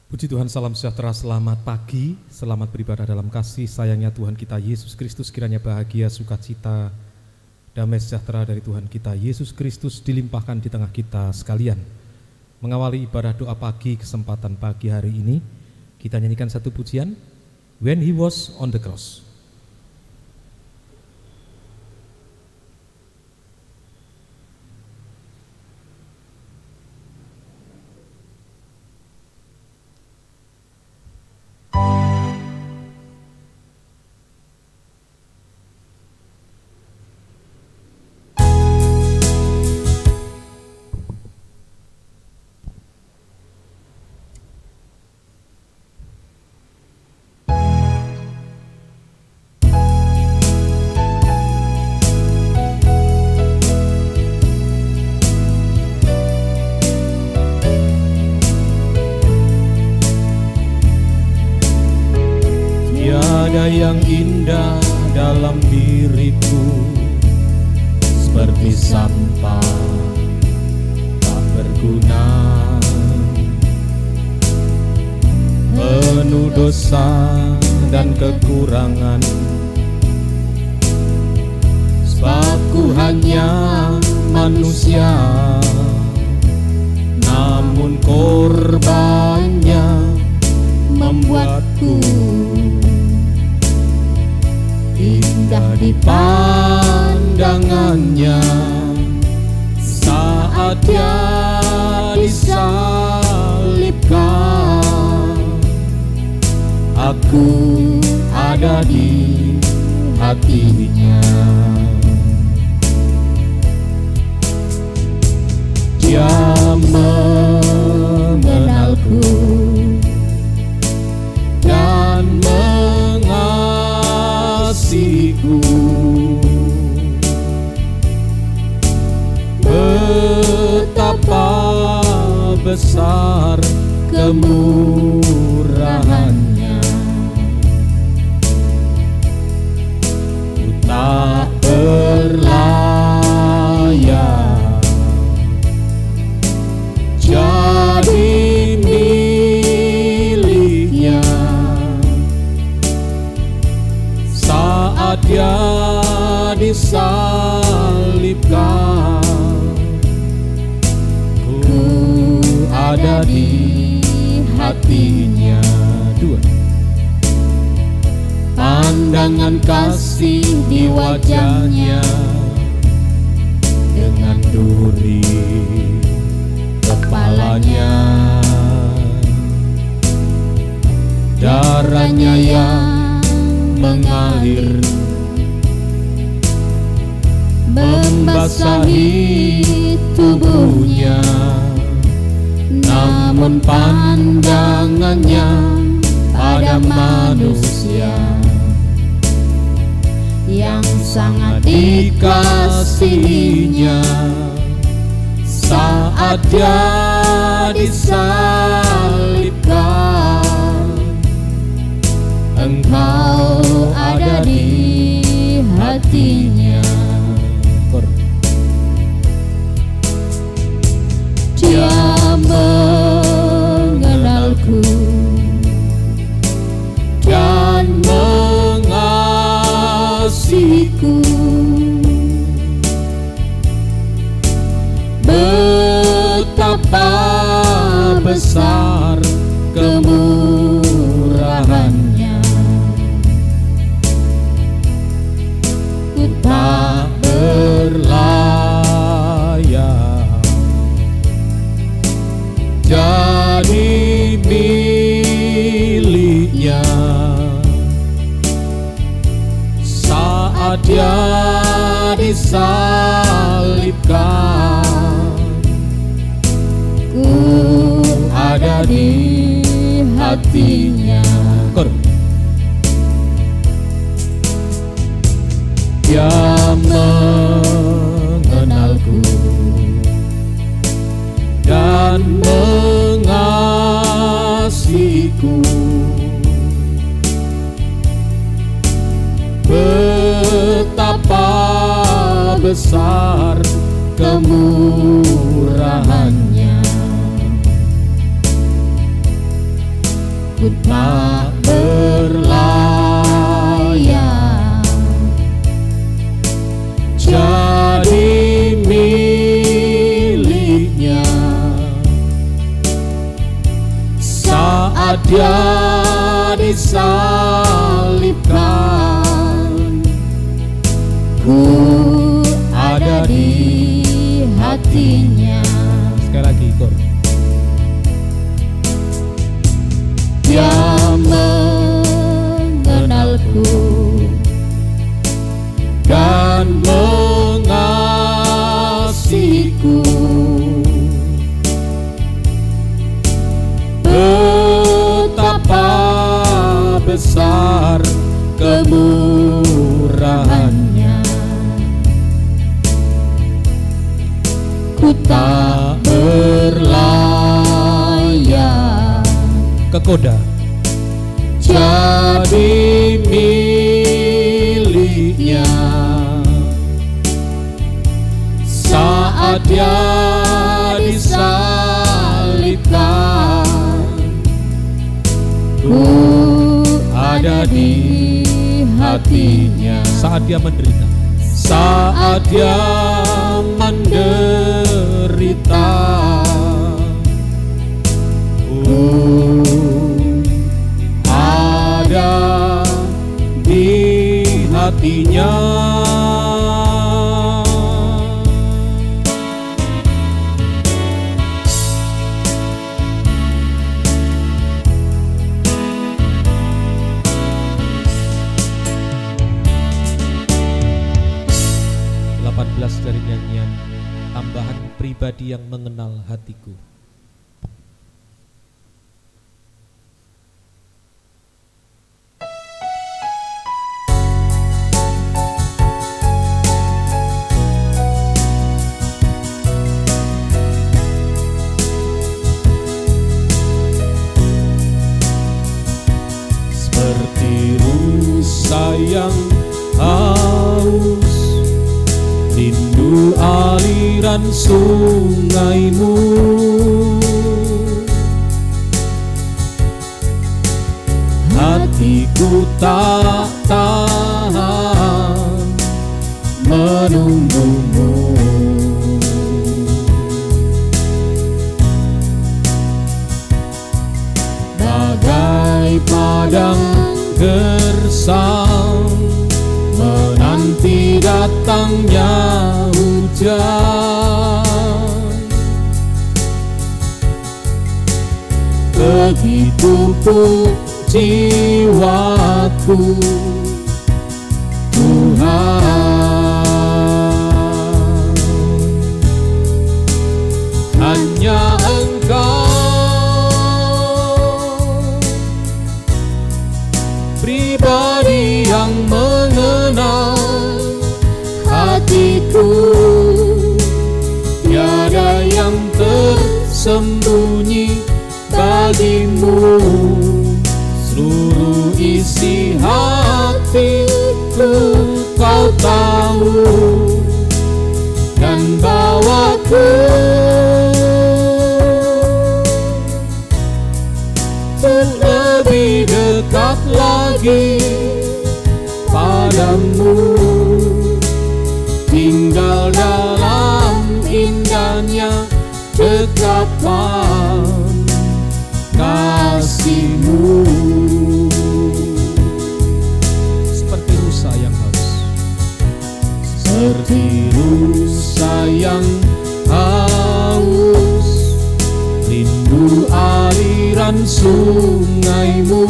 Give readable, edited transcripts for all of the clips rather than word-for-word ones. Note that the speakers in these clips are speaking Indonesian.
Puji Tuhan, salam sejahtera, selamat pagi, selamat beribadah dalam kasih sayangnya Tuhan kita Yesus Kristus. Kiranya bahagia, sukacita, damai sejahtera dari Tuhan kita Yesus Kristus dilimpahkan di tengah kita sekalian. Mengawali ibadah doa pagi, kesempatan pagi hari ini, kita nyanyikan satu pujian, When He Was on the Cross. Yang indah dalam diriku seperti sampah tak berguna, penuh dosa dan kekurangan, sebab ku hanya manusia, namun korbannya membuatku indah di pandangannya. Saat dia disalibkan, aku ada di hatinya. Dia mengenalku dan mengasihiku, betapa besar kemurahannya. Ku tak berlayak jadi miliknya. Saat dia disalibkan, ku ada di hatinya. Dua, pandangan kasih di wajahnya, dengan duri kepalanya, darahnya yang mengalir membasahi tubuhnya, namun pandangannya pada manusia yang sangat dikasihinya. Saat dia disalibkan, Engkau ada di hatinya. Dia mengenalku dan mengasihiku, betapa besar kemurahannya. Ku tak berlayak jadi miliknya. Saat dia disalibkan, ku ada di hatinya. Dia mengenalku dan mengasihiku, betapa besar kemurahannya. ku tak berlayar, jadi miliknya. Saat dia disalibkan, ku ada di hatinya. Sekali lagi, Kor. Dia mengenalku dan mengasihiku. Betapa besar kemurahannya, ku tak berlayar Kekoda, jadi miliknya. Saat dia disalibkan, ku ada di hatinya. saat dia menderita, Saat dia menderita, ku ada di hatinya. dari nyanyian tambahan pribadi yang mengenal hatiku. Seperti rusa yang haus, rindu aliran sungaimu. Hatiku tak tahan menunggumu. Bagai padang gersang menanti datangnya hujan, begitupun jiwaku, Tuhan. Hanya Engkau pribadi yang mengenal hatiku, tiada yang tersembunyi bagimu. Seluruh isi hatiku Kau tahu, dan bawaku untuk lebih dekat lagi padamu, tinggal dalam indahnya dekapan kasih-Mu. Seperti rusa yang haus, seperti rusa yang haus, rindu aliran sungaimu.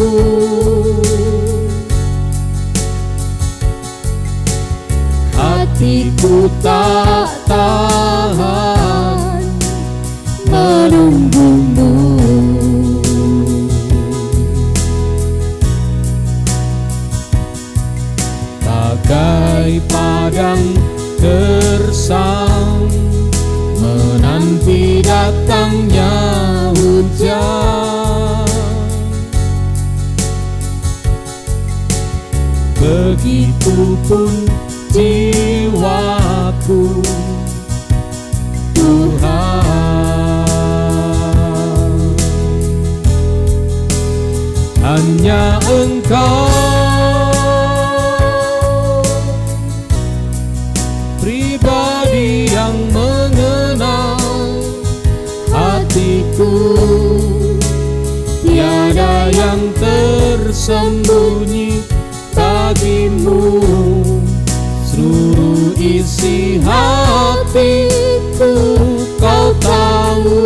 Hatiku tak tahan menunggumu. Bagai padang gersang menanti datangnya hujan, begitupun jiwaku, Tuhan. Engkau pribadi yang mengenal hatiku, tiada yang tersembunyi bagimu. Seluruh isi hatiku kau tahu,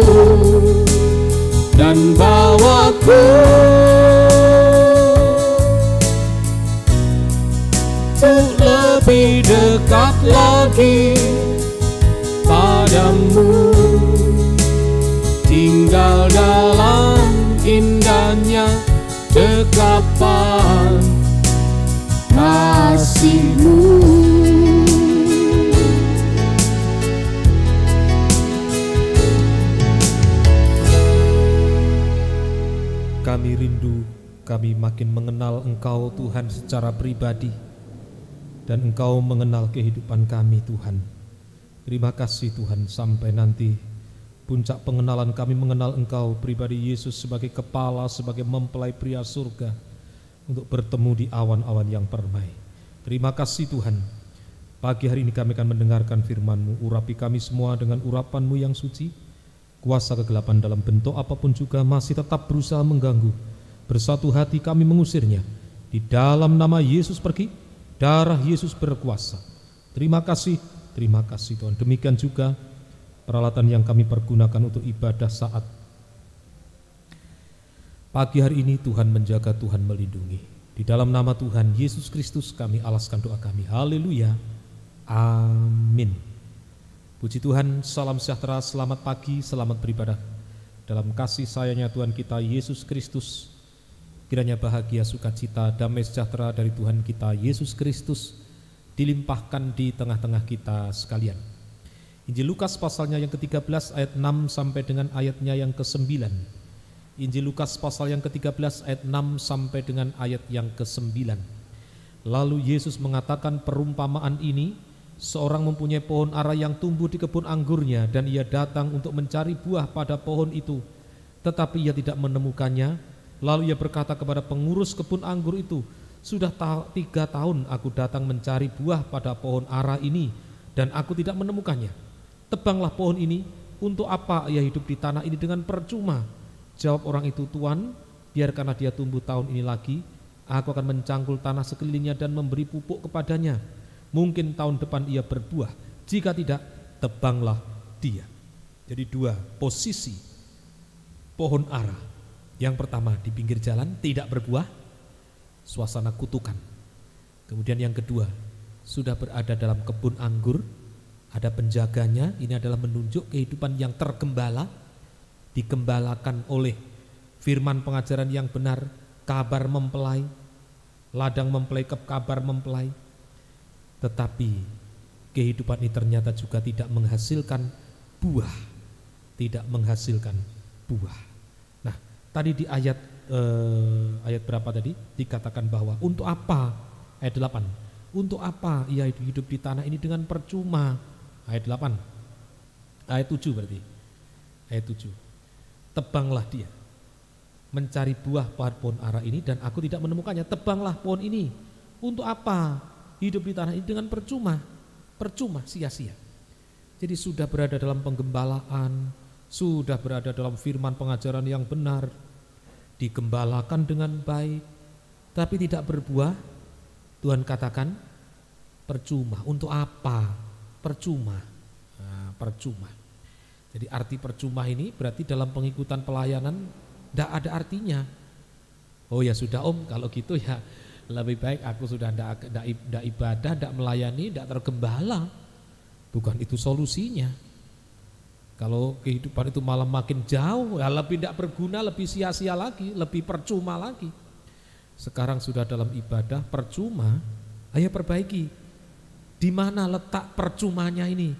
dan bawaku untuk lebih dekat lagi padamu, tinggal dalam indahnya dekapan kasih-Mu. Kami rindu, kami makin mengenal Engkau Tuhan secara pribadi, dan Engkau mengenal kehidupan kami Tuhan. Terima kasih Tuhan, sampai nanti puncak pengenalan kami mengenal Engkau pribadi Yesus sebagai kepala, sebagai mempelai pria surga, untuk bertemu di awan-awan yang permai. Terima kasih Tuhan, pagi hari ini kami akan mendengarkan firman-Mu. Urapi kami semua dengan urapan-Mu yang suci. Kuasa kegelapan dalam bentuk apapun juga masih tetap berusaha mengganggu. Bersatu hati kami mengusirnya. Di dalam nama Yesus pergi, darah Yesus berkuasa. Terima kasih Tuhan. Demikian juga peralatan yang kami pergunakan untuk ibadah saat pagi hari ini. Tuhan menjaga, Tuhan melindungi. Di dalam nama Tuhan Yesus Kristus kami alaskan doa kami. Haleluya. Amin. Puji Tuhan, salam sejahtera, selamat pagi, selamat beribadah. Dalam kasih sayangnya Tuhan kita Yesus Kristus, kiranya bahagia, sukacita, damai sejahtera dari Tuhan kita Yesus Kristus dilimpahkan di tengah-tengah kita sekalian. Injil Lukas pasalnya yang ke-13 ayat 6 sampai dengan ayatnya yang ke-9. Injil Lukas pasal yang ke-13 ayat 6 sampai dengan ayat yang ke-9. Lalu Yesus mengatakan perumpamaan ini. Seorang mempunyai pohon ara yang tumbuh di kebun anggurnya, dan ia datang untuk mencari buah pada pohon itu, tetapi ia tidak menemukannya. Lalu ia berkata kepada pengurus kebun anggur itu, "Sudah 3 tahun aku datang mencari buah pada pohon ara ini, dan aku tidak menemukannya. Tebanglah pohon ini, untuk apa ia hidup di tanah ini dengan percuma?" Jawab orang itu, "Tuan, biarkanlah dia tumbuh tahun ini lagi. Aku akan mencangkul tanah sekelilingnya dan memberi pupuk kepadanya. Mungkin tahun depan ia berbuah, jika tidak, tebanglah dia." Jadi 2 posisi pohon ara. Yang pertama di pinggir jalan, tidak berbuah, suasana kutukan. Kemudian yang kedua, sudah berada dalam kebun anggur, ada penjaganya. Ini adalah menunjuk kehidupan yang tergembala, digembalakan oleh firman pengajaran yang benar, kabar mempelai, ladang mempelai, kabar mempelai. Tetapi kehidupan ini ternyata juga tidak menghasilkan buah. Tidak menghasilkan buah. Nah, tadi di ayat berapa tadi? Dikatakan bahwa untuk apa? Ayat 8. Untuk apa ia hidup di tanah ini dengan percuma? Ayat 8. Ayat 7 berarti. Ayat 7. Tebanglah dia. Mencari buah pohon ara ini dan aku tidak menemukannya. Tebanglah pohon ini. Untuk apa? Hidup di tanah ini dengan percuma, sia-sia. Jadi sudah berada dalam penggembalaan, sudah berada dalam firman pengajaran yang benar, digembalakan dengan baik, tapi tidak berbuah. Tuhan katakan percuma. Untuk apa? Percuma. Nah, percuma. Jadi arti percuma ini berarti dalam pengikutan pelayanan tidak ada artinya. Oh ya sudah Om, kalau gitu ya lebih baik aku sudah tidak ibadah, tidak melayani, tidak tergembala. Bukan itu solusinya. Kalau kehidupan itu malah makin jauh, ya lebih tidak berguna, lebih sia-sia lagi, lebih percuma lagi. Sekarang sudah dalam ibadah percuma, ayo perbaiki. Di mana letak percumanya ini?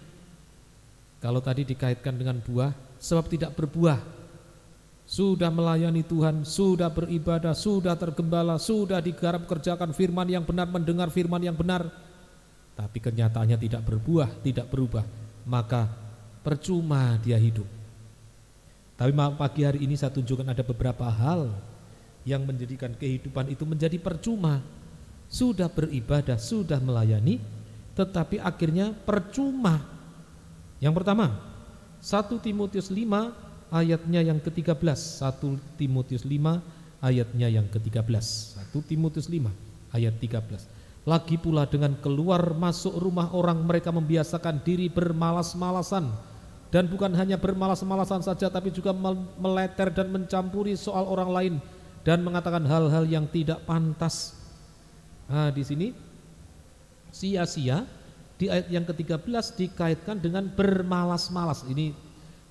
Kalau tadi dikaitkan dengan buah, sebab tidak berbuah. Sudah melayani Tuhan, sudah beribadah, sudah tergembala, sudah digarap kerjakan firman yang benar, mendengar firman yang benar, tapi kenyataannya tidak berbuah, tidak berubah, maka percuma dia hidup. Tapi pagi hari ini saya tunjukkan ada beberapa hal yang menjadikan kehidupan itu menjadi percuma. Sudah beribadah, sudah melayani, tetapi akhirnya percuma. Yang pertama, 1 Timotius 5 ayatnya yang ke-13. 1 Timotius 5 ayatnya yang ke-13. 1 Timotius 5 ayat 13. Lagi pula dengan keluar masuk rumah orang mereka membiasakan diri bermalas-malasan. Dan bukan hanya bermalas-malasan saja, tapi juga meleter dan mencampuri soal orang lain dan mengatakan hal-hal yang tidak pantas. Nah, di sini sia-sia di ayat yang ke-13 dikaitkan dengan bermalas-malas. Ini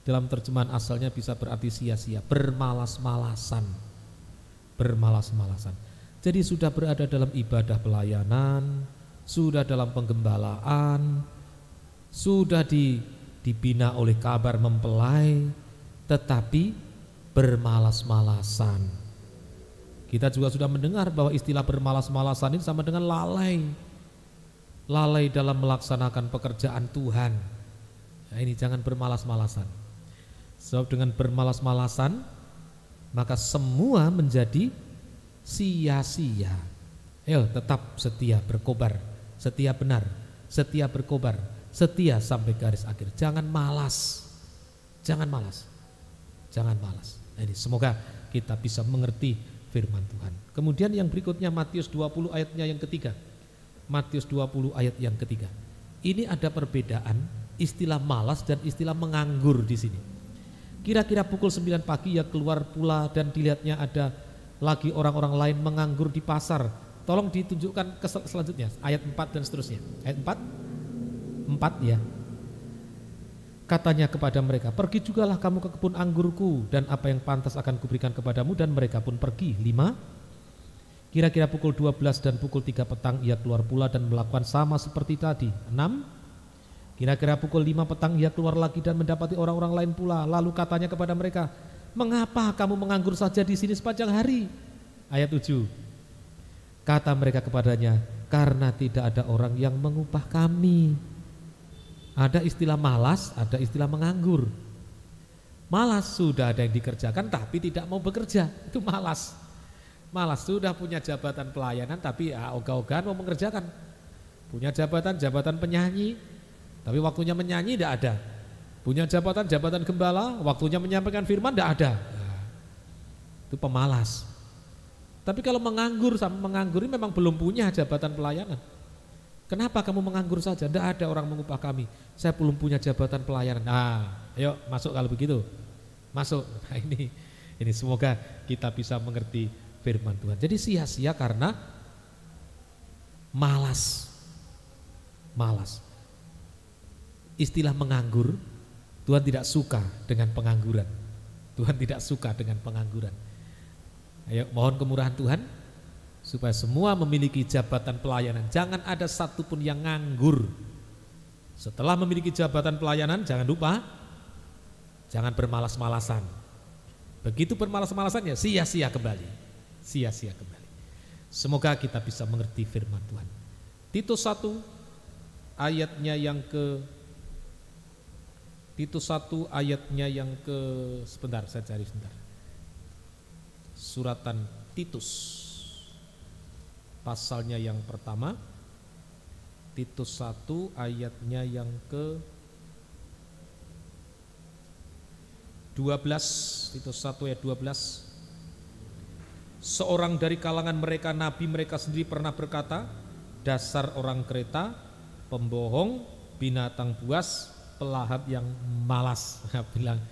dalam terjemahan asalnya bisa berarti sia-sia, bermalas-malasan. Bermalas-malasan. Jadi sudah berada dalam ibadah pelayanan, sudah dalam penggembalaan, sudah dibina oleh kabar mempelai, tetapi bermalas-malasan. Kita juga sudah mendengar bahwa istilah bermalas-malasan ini sama dengan lalai. Lalai dalam melaksanakan pekerjaan Tuhan. Nah, ini jangan bermalas-malasan. Sebab dengan bermalas-malasan maka semua menjadi sia-sia. Ayo tetap setia berkobar, setia benar, setia berkobar, setia sampai garis akhir. Jangan malas. Jangan malas. Jangan malas. Nah, ini semoga kita bisa mengerti firman Tuhan. Kemudian yang berikutnya Matius 20 ayatnya yang ketiga. Matius 20 ayat yang ketiga. Ini ada perbedaan istilah malas dan istilah menganggur di sini. Kira-kira pukul 9 pagi ia keluar pula dan dilihatnya ada lagi orang-orang lain menganggur di pasar. Tolong ditunjukkan ke selanjutnya ayat 4 dan seterusnya. Ayat 4 ya. Katanya kepada mereka, pergi jugalah kamu ke kebun anggurku dan apa yang pantas akan kuberikan kepadamu, dan mereka pun pergi. 5. Kira-kira pukul 12 dan pukul 3 petang ia keluar pula dan melakukan sama seperti tadi. 6. Kira-kira pukul 5 petang ia keluar lagi dan mendapati orang-orang lain pula. Lalu katanya kepada mereka, mengapa kamu menganggur saja di sini sepanjang hari? Ayat 7. Kata mereka kepadanya, karena tidak ada orang yang mengupah kami. Ada istilah malas, ada istilah menganggur. Malas sudah ada yang dikerjakan tapi tidak mau bekerja, itu malas. Malas sudah punya jabatan pelayanan tapi ogah-ogahan mau mengerjakan. Punya jabatan penyanyi tapi waktunya menyanyi tidak ada. Punya jabatan gembala, waktunya menyampaikan firman tidak ada. Nah, itu pemalas. Tapi kalau menganggur sama menganggur ini memang belum punya jabatan pelayanan. Kenapa kamu menganggur saja? Tidak ada orang mengupah kami. Saya belum punya jabatan pelayanan. Nah, ayo masuk kalau begitu. Masuk. Nah, ini semoga kita bisa mengerti firman Tuhan. Jadi sia-sia karena malas. Malas. Istilah menganggur, Tuhan tidak suka dengan pengangguran. Tuhan tidak suka dengan pengangguran. Ayo mohon kemurahan Tuhan supaya semua memiliki jabatan pelayanan. Jangan ada satupun yang nganggur. Setelah memiliki jabatan pelayanan, jangan lupa jangan bermalas-malasan. Begitu bermalas-malasannya, sia-sia kembali. Sia-sia kembali. Semoga kita bisa mengerti firman Tuhan. Titus 1 ayatnya yang ke sebentar saya cari sebentar. Suratan Titus pasalnya yang pertama, Titus 1 ayatnya yang ke 12, Titus 1 ayat 12. Seorang dari kalangan mereka, nabi mereka sendiri pernah berkata, dasar orang Kreta, pembohong, binatang buas, pelahap yang malas. Bilang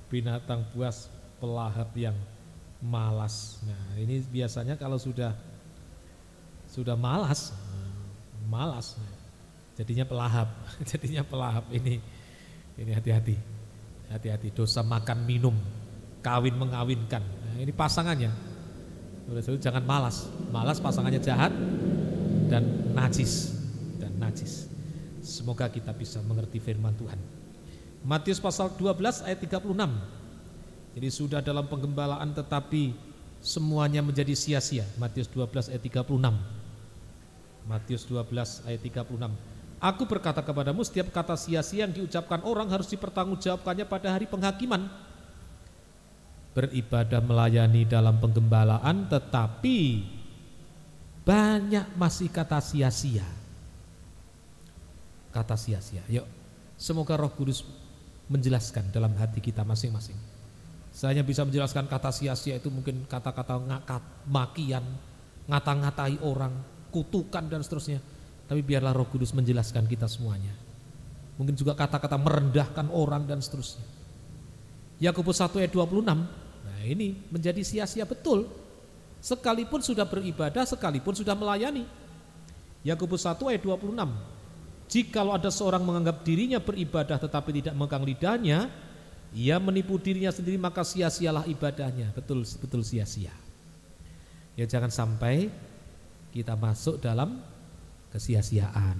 binatang buas, pelahap yang malas. Nah, ini biasanya kalau sudah malas, jadinya pelahap. Jadinya pelahap. Ini hati-hati. Hati-hati, dosa makan minum, kawin mengawinkan. Nah, ini pasangannya. Jangan malas. Malas pasangannya jahat dan najis. Semoga kita bisa mengerti firman Tuhan. Matius pasal 12 ayat 36. Jadi sudah dalam penggembalaan tetapi semuanya menjadi sia-sia. Matius 12 ayat 36. Matius 12 ayat 36. Aku berkata kepadamu, setiap kata sia-sia yang diucapkan orang harus dipertanggungjawabkannya pada hari penghakiman. beribadah melayani dalam penggembalaan, tetapi banyak masih kata sia-sia. Kata sia-sia. Yuk, semoga Roh Kudus menjelaskan dalam hati kita masing-masing. Saya bisa menjelaskan kata sia-sia itu mungkin kata-kata ngakat, makian, ngata-ngatai orang, kutukan dan seterusnya. Tapi biarlah Roh Kudus menjelaskan kita semuanya. Mungkin juga kata-kata merendahkan orang dan seterusnya. Yakobus 1 ayat 26. Nah, ini menjadi sia-sia betul. Sekalipun sudah beribadah, sekalipun sudah melayani. Yakobus 1 ayat 26. Jikalau ada seorang menganggap dirinya beribadah tetapi tidak memegang lidahnya, ia menipu dirinya sendiri, maka sia-sialah ibadahnya. Betul sia-sia. Ya, jangan sampai kita masuk dalam kesia-siaan.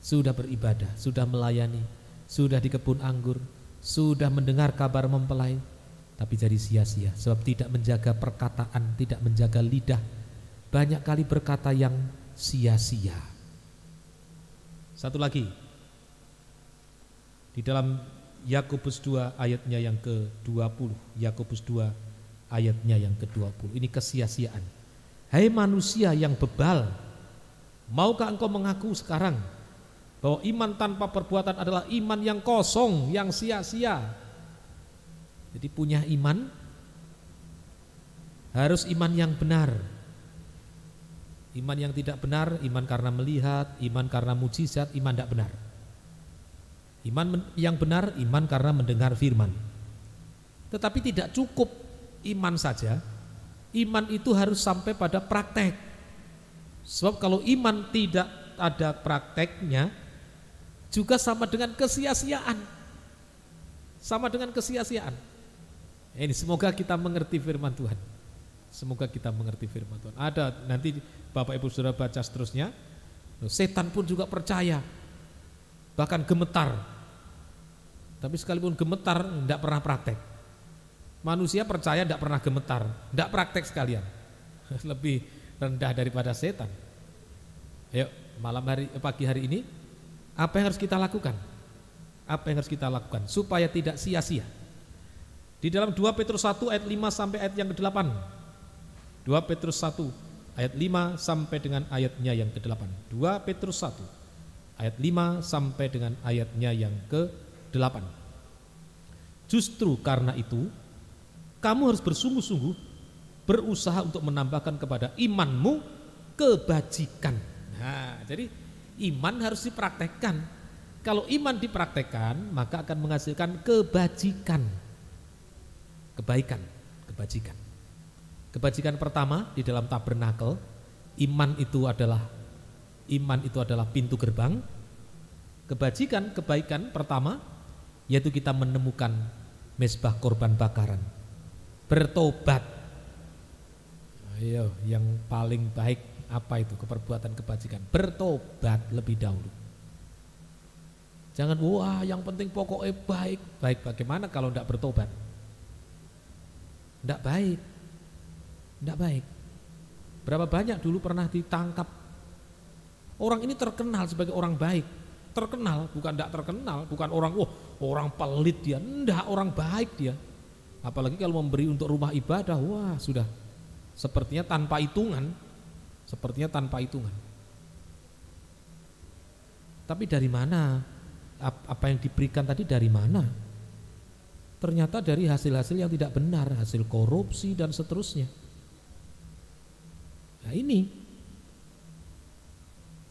Sudah beribadah, sudah melayani, sudah di kebun anggur, sudah mendengar kabar mempelai, tapi jadi sia-sia sebab tidak menjaga perkataan, tidak menjaga lidah. Banyak kali berkata yang sia-sia. Satu lagi, di dalam Yakobus 2 ayatnya yang ke-20, Yakobus 2 ayatnya yang ke-20, ini kesia-siaan. Hai manusia yang bebal, maukah engkau mengaku sekarang bahwa iman tanpa perbuatan adalah iman yang kosong, yang sia-sia? Jadi punya iman harus iman yang benar. Iman yang tidak benar, iman karena melihat, iman karena mujizat, iman tidak benar. Iman yang benar, iman karena mendengar firman. Tetapi tidak cukup iman saja. Iman itu harus sampai pada praktek. Sebab kalau iman tidak ada prakteknya, juga sama dengan kesia-siaan. Sama dengan kesia-siaan. Ini semoga kita mengerti firman Tuhan. Semoga kita mengerti firman Tuhan. Ada nanti Bapak Ibu Saudara baca seterusnya, setan pun juga percaya, bahkan gemetar. Tapi sekalipun gemetar tidak pernah praktek. Manusia percaya tidak pernah gemetar, tidak praktek sekalian. Lebih rendah daripada setan. Ayo, pagi hari ini apa yang harus kita lakukan? Apa yang harus kita lakukan supaya tidak sia-sia? Di dalam 2 Petrus 1 ayat 5 sampai ayat yang ke-8. 2 Petrus 1 ayat 5 sampai dengan ayatnya yang ke-8. 2 Petrus 1 ayat 5 sampai dengan ayatnya yang ke-8. Justru karena itu kamu harus bersungguh-sungguh berusaha untuk menambahkan kepada imanmu kebajikan. Nah, jadi iman harus dipraktekkan. Kalau iman dipraktekkan, maka akan menghasilkan kebajikan. Kebaikan, kebajikan. Kebajikan pertama di dalam tabernakel, iman itu adalah pintu gerbang. Kebajikan, kebaikan pertama yaitu kita menemukan mezbah korban bakaran. Bertobat. Ayo, yang paling baik apa itu keperbuatan kebajikan? Bertobat lebih dahulu. Jangan wah yang penting pokoknya baik. Baik bagaimana kalau tidak bertobat? Tidak baik. Tidak baik. Berapa banyak dulu pernah ditangkap. Orang ini terkenal sebagai orang baik. Terkenal, bukan tidak terkenal, bukan orang orang pelit dia, enggak, orang baik dia. Apalagi kalau memberi untuk rumah ibadah, wah sudah sepertinya tanpa hitungan. Sepertinya tanpa hitungan. Tapi dari mana? Apa yang diberikan tadi dari mana? Ternyata dari hasil-hasil yang tidak benar, hasil korupsi dan seterusnya. Nah ini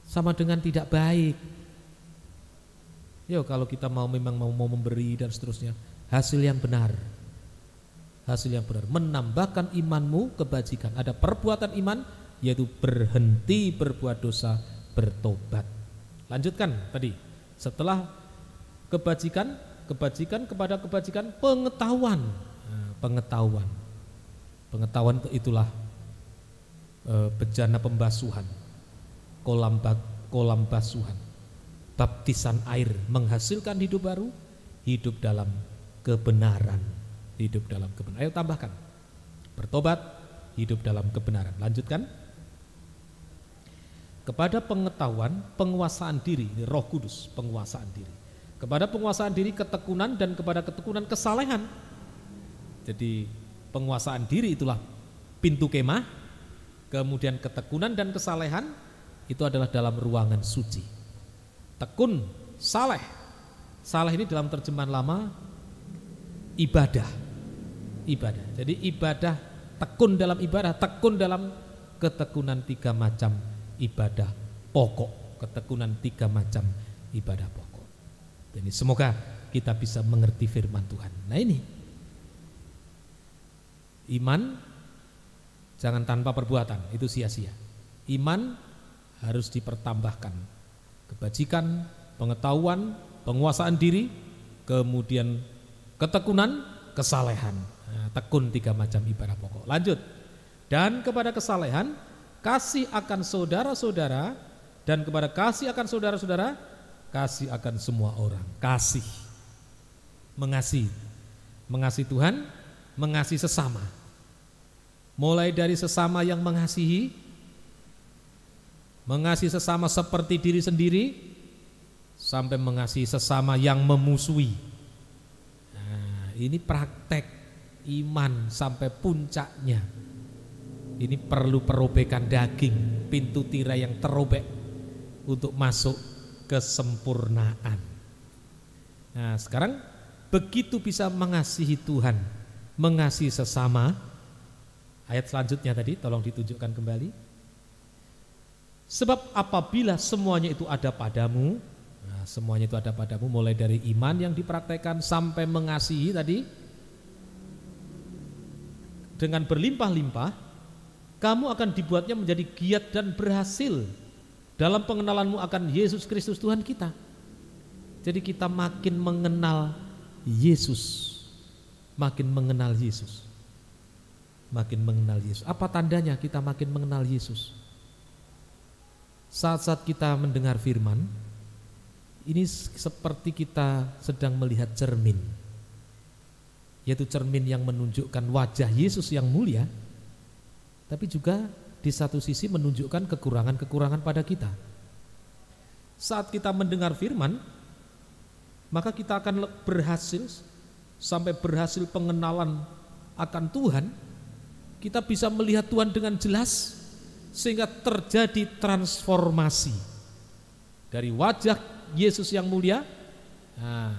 sama dengan tidak baik. Yo, kalau kita memang mau memberi dan seterusnya, hasil yang benar. Hasil yang benar, menambahkan imanmu kebajikan. Ada perbuatan iman, yaitu berhenti berbuat dosa, bertobat. Lanjutkan tadi, setelah kebajikan kepada kebajikan, pengetahuan. Nah, pengetahuan itulah bejana pembasuhan, kolam basuhan, baptisan air menghasilkan hidup baru, hidup dalam kebenaran, hidup dalam kebenaran. Ayo tambahkan, bertobat, hidup dalam kebenaran. Lanjutkan, kepada pengetahuan, penguasaan diri, Roh Kudus, penguasaan diri. Kepada penguasaan diri ketekunan, dan kepada ketekunan kesalehan. Jadi penguasaan diri itulah pintu kemah, kemudian ketekunan dan kesalehan itu adalah dalam ruangan suci. Tekun, saleh. Saleh ini dalam terjemahan lama ibadah. Ibadah. Jadi ibadah, tekun dalam ibadah, tekun dalam ketekunan 3 macam ibadah pokok. Ketekunan 3 macam ibadah pokok. Jadi semoga kita bisa mengerti firman Tuhan. Nah ini iman jangan tanpa perbuatan, itu sia-sia. Iman harus dipertambahkan. Kebajikan, pengetahuan, penguasaan diri, kemudian ketekunan, kesalehan. Nah, tekun 3 macam ibadah pokok. Lanjut. Dan kepada kesalehan, kasih akan saudara-saudara, dan kepada kasih akan saudara-saudara, kasih akan semua orang. Kasih, mengasihi. Mengasihi Tuhan, mengasihi sesama. Mulai dari sesama yang mengasihi sesama seperti diri sendiri, sampai mengasihi sesama yang memusuhi. Nah, ini praktek iman sampai puncaknya. Ini perlu perobekan daging, pintu tirai yang terobek untuk masuk kesempurnaan. Nah, sekarang begitu bisa mengasihi Tuhan, mengasihi sesama. Ayat selanjutnya tadi tolong ditunjukkan kembali. Sebab apabila semuanya itu ada padamu, nah, semuanya itu ada padamu, mulai dari iman yang dipraktekkan sampai mengasihi tadi, dengan berlimpah-limpah, kamu akan dibuatnya menjadi giat dan berhasil dalam pengenalanmu akan Yesus Kristus Tuhan kita. Jadi kita makin mengenal Yesus, makin mengenal Yesus, makin mengenal Yesus. Apa tandanya kita makin mengenal Yesus? Saat-saat kita mendengar firman, ini seperti kita sedang melihat cermin, yaitu cermin yang menunjukkan wajah Yesus yang mulia, tapi juga di satu sisi menunjukkan kekurangan-kekurangan pada kita. Saat kita mendengar firman, maka kita akan berhasil, sampai berhasil pengenalan akan Tuhan. Kita bisa melihat Tuhan dengan jelas, sehingga terjadi transformasi dari wajah Yesus yang mulia. Nah,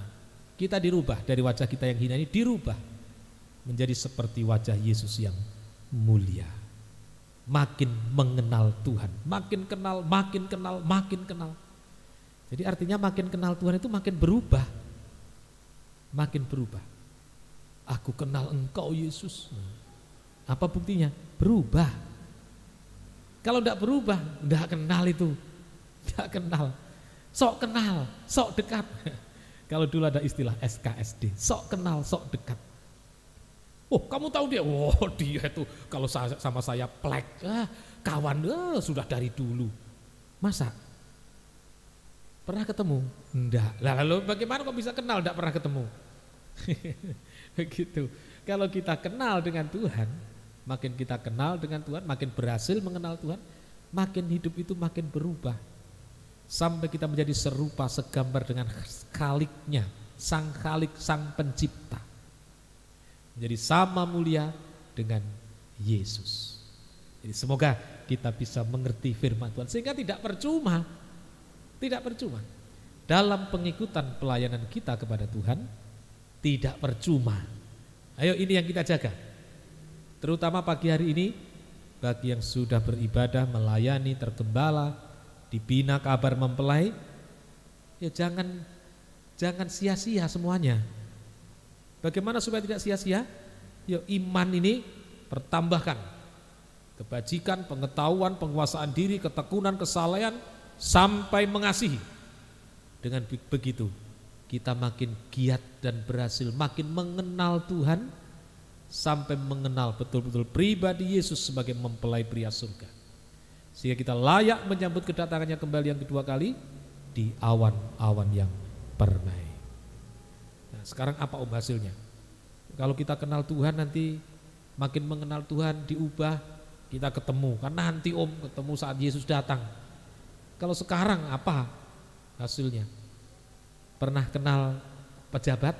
kita dirubah dari wajah kita yang hina ini, dirubah menjadi seperti wajah Yesus yang mulia. Makin mengenal Tuhan, makin kenal, makin kenal, makin kenal. Jadi artinya makin kenal Tuhan itu makin berubah, makin berubah. Aku kenal Engkau Yesus. Apa buktinya? Berubah. Kalau tidak berubah, tidak kenal itu, tidak kenal. Sok kenal, sok dekat. Kalau dulu ada istilah SKSD, sok kenal, sok dekat. Oh, kamu tahu dia? Oh, dia itu kalau sama saya plek, kawan, sudah dari dulu. Masa? Pernah ketemu? Enggak. Lalu bagaimana kok bisa kenal tidak pernah ketemu? Begitu. Kalau kita kenal dengan Tuhan, makin kita kenal dengan Tuhan, makin berhasil mengenal Tuhan, makin hidup itu makin berubah. Sampai kita menjadi serupa, segambar dengan Khaliknya, Sang Khalik, Sang Pencipta. Menjadi sama mulia dengan Yesus. Jadi semoga kita bisa mengerti firman Tuhan, sehingga tidak percuma. Tidak percuma. Dalam pengikutan pelayanan kita kepada Tuhan, tidak percuma. Ayo, ini yang kita jaga. Terutama pagi hari ini, bagi yang sudah beribadah, melayani, tergembala, dibina kabar mempelai, ya jangan sia-sia semuanya. Bagaimana supaya tidak sia-sia? Ya, iman ini pertambahkan. Kebajikan, pengetahuan, penguasaan diri, ketekunan, kesalehan, sampai mengasihi. Dengan begitu, kita makin giat dan berhasil, makin mengenal Tuhan, sampai mengenal betul-betul pribadi Yesus sebagai mempelai pria surga, sehingga kita layak menyambut kedatangannya kembali yang kedua kali di awan-awan yang permai. Nah, sekarang apa hasilnya? Kalau kita kenal Tuhan, nanti makin mengenal Tuhan, diubah, kita ketemu, kan nanti ketemu saat Yesus datang. Kalau sekarang apa hasilnya? Pernah kenal pejabat?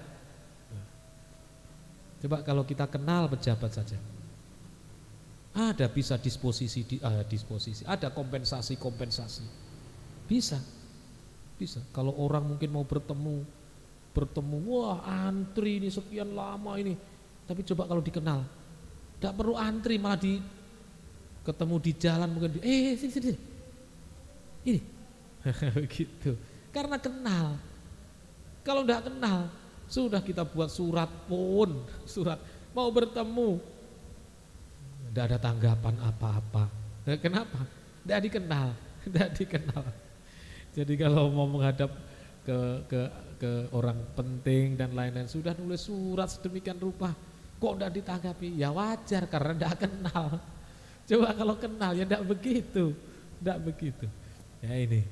Coba kalau kita kenal pejabat saja, ada bisa disposisi, ada kompensasi, bisa. Kalau orang mungkin mau bertemu, wah antri ini sekian lama ini, tapi coba kalau dikenal, tidak perlu antri, malah ketemu di jalan mungkin, sini, ini, begitu, karena kenal. Kalau tidak kenal, sudah kita buat surat mau bertemu, tidak ada tanggapan apa-apa. Kenapa? Tidak dikenal. Jadi kalau mau menghadap ke orang penting dan lain-lain, sudah nulis surat sedemikian rupa, kok tidak ditanggapi? Ya wajar, karena tidak kenal. Coba kalau kenal ya tidak begitu. Ya ini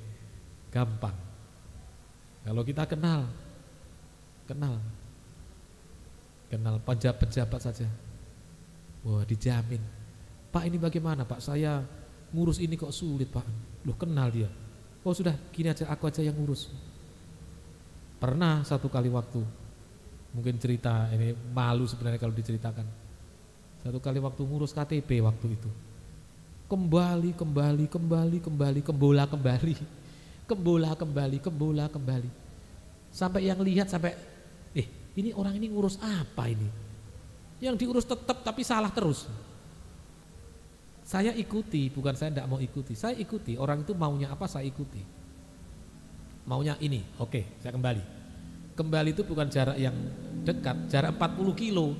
gampang. Kalau kita kenal pejabat saja, wah dijamin. Pak ini bagaimana Pak, saya ngurus ini kok sulit Pak. Loh kenal dia, oh sudah gini aja, aku aja yang ngurus. Pernah satu kali waktu, mungkin cerita ini malu sebenarnya kalau diceritakan. Satu kali waktu ngurus KTP waktu itu, kembali, sampai yang lihat sampai ini orang ini ngurus apa ini? Yang diurus tetap tapi salah terus. Saya ikuti, bukan saya tidak mau ikuti. Saya ikuti, orang itu maunya apa saya ikuti. Maunya ini, oke, saya kembali. Kembali itu bukan jarak yang dekat, jarak 40 kilo.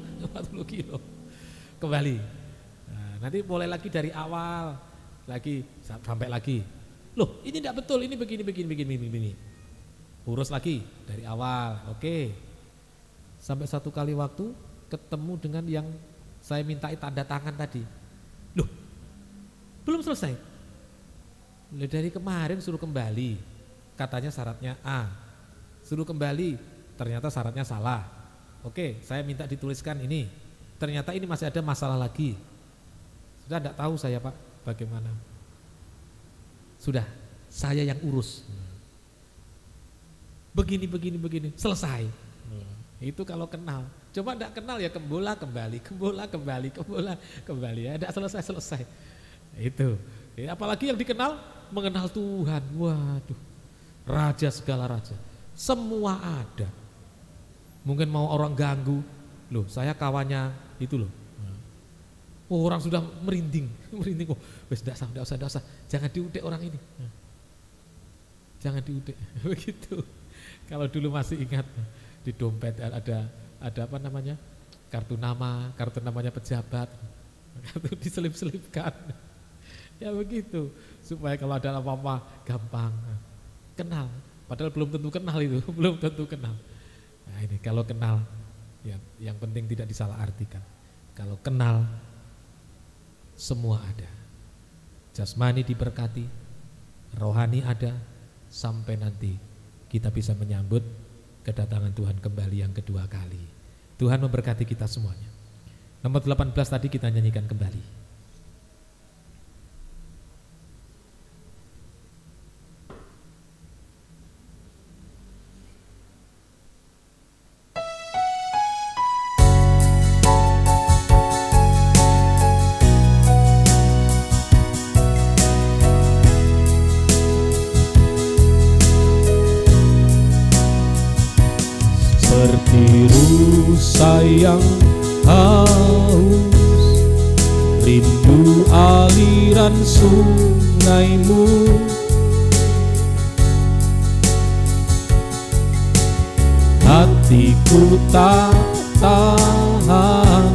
Kembali. Nah, nanti mulai lagi dari awal, lagi sampai lagi. Loh, ini tidak betul, ini begini. Urus lagi dari awal, oke. Sampai satu kali waktu ketemu dengan yang saya mintai tanda tangan tadi. Loh, belum selesai. Dari kemarin suruh kembali, katanya syaratnya A. Suruh kembali, ternyata syaratnya salah. Oke, saya minta dituliskan ini. Ternyata ini masih ada masalah lagi. Sudah tidak tahu saya Pak, bagaimana. Sudah, saya yang urus. Begini, selesai. Itu kalau kenal. Coba tidak kenal ya kembali, ya tidak selesai. Itu. Ya, apalagi yang dikenal, mengenal Tuhan. Waduh, raja segala raja. Semua ada. Mungkin mau orang ganggu, loh saya kawannya itu loh. Oh, orang sudah merinding. Oh, wes tidak usah. Jangan diudek orang ini. Jangan diudek. Begitu. Kalau dulu masih ingat di dompet ada apa namanya, kartu namanya pejabat, kartu diselip-selipkan. Ya begitu, supaya kalau ada apa-apa gampang kenal. Padahal belum tentu kenal. Nah ini kalau kenal, ya, yang penting tidak disalahartikan. Kalau kenal, semua ada. Jasmani diberkati, rohani ada, sampai nanti kita bisa menyambut kedatangan Tuhan kembali yang kedua kali. Tuhan memberkati kita semuanya. Nomor 18 tadi kita nyanyikan kembali. Sayang haus, rindu aliran sungaimu, hatiku tak tahan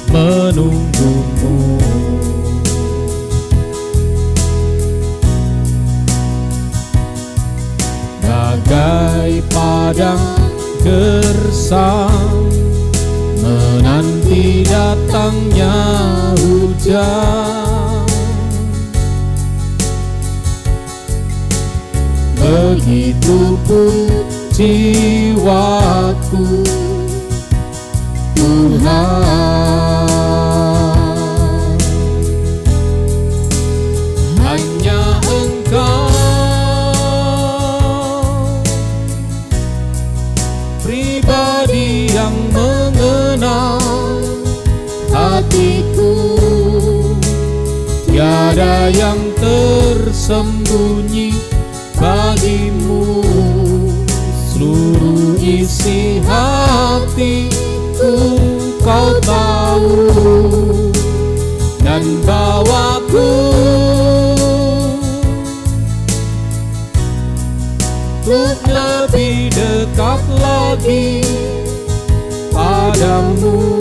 menunggumu. Bagai padang gersang menanti datangnya hujan, begitupun jiwaku Tuhan, hanya Engkau pribadi yang mengerti tenang hatiku, tiada yang tersembunyi bagimu. Seluruh isi hatiku kau tahu, dan bawaku untuk lebih dekat lagi padamu,